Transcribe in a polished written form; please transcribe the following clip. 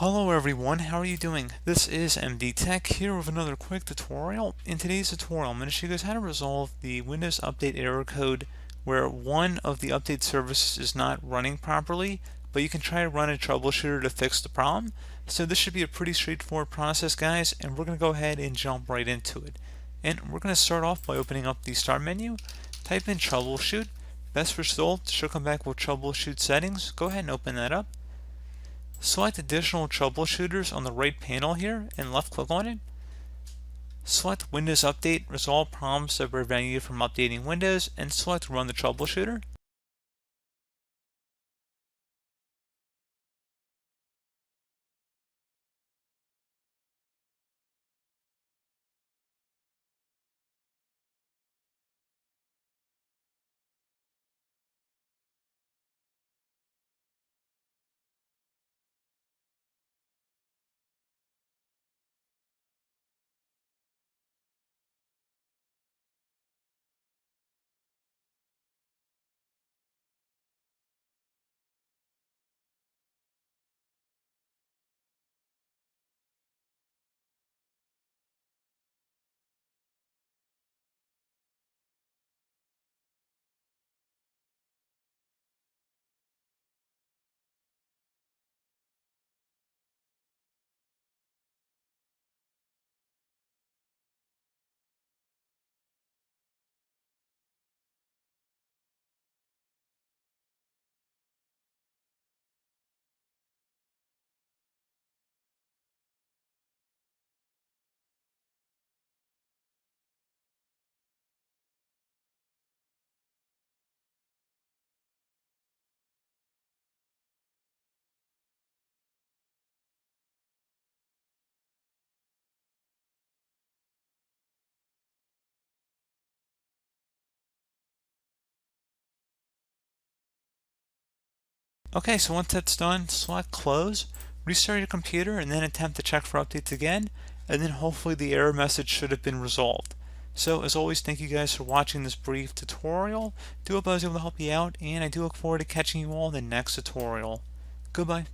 Hello everyone, how are you doing? This is MD Tech here with another quick tutorial. In today's tutorial, I'm going to show you guys how to resolve the Windows Update error code where one of the update services is not running properly, but you can try to run a troubleshooter to fix the problem. So this should be a pretty straightforward process, guys, and we're going to go ahead and jump right into it. And we're going to start off by opening up the Start menu, type in Troubleshoot. Best result should come back with Troubleshoot Settings. Go ahead and open that up. Select Additional Troubleshooters on the right panel here and left click on it. Select Windows Update, resolve problems that prevent you from updating Windows, and select Run the Troubleshooter. Okay, so once that's done, select Close, restart your computer, and then attempt to check for updates again, and then hopefully the error message should have been resolved. So as always, thank you guys for watching this brief tutorial. Do hope I was able to help you out, and I do look forward to catching you all in the next tutorial. Goodbye.